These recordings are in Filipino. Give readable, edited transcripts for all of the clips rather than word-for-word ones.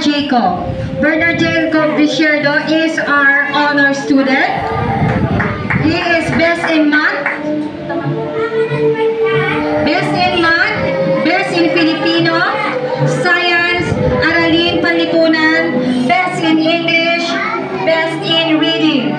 Jacob. Bernard Jacob Vizierdo is our honor student. He is best in math, best in Filipino, science, aralin panlipunan, best in English, best in reading.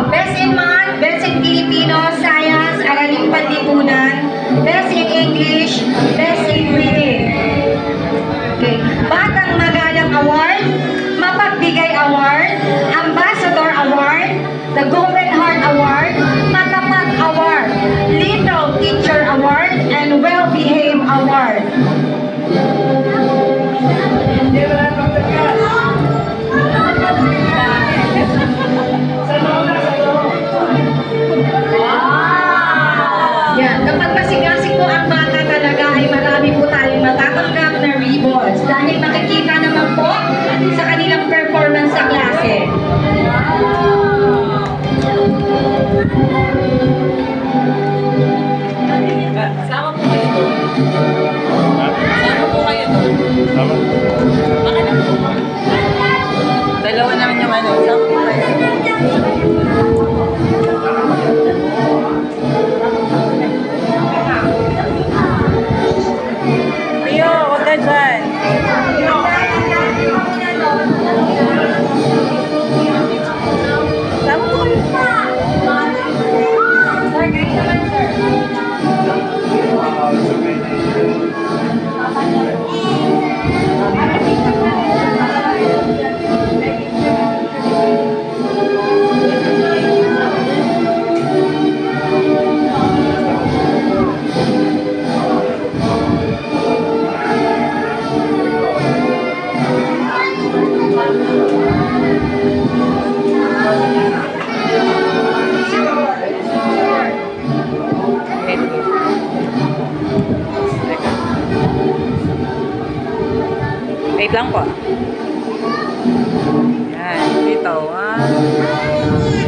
Best in math, best in Filipino, science, aralin panlipunan, best in English, best in reading. Okay. Batang Magalang Award, Mapagbigay Award, Ambassador Award, the Golden Heart Award, Matapat Award, Little Teacher Award, and Well-Behaved Award. Yan, kapag masigasig po ang bata talaga ay marami po tayong matatanggap na ribbons dahil makikita naman po sa kanilang performance sa klase. Sama po kayo doon. Sama po kayo doon. Dalawa naman yung ano. Sama po kayo. Rio, huwag ka dyan. Sama po kayo. Sir, guys naman, sir. Wait lang po. Yan. Dito.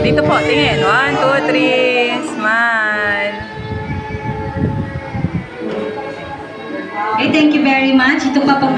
Dito po. Tingin. 1, 2, 3. Smile. Okay, thank you very much. Ito pa po.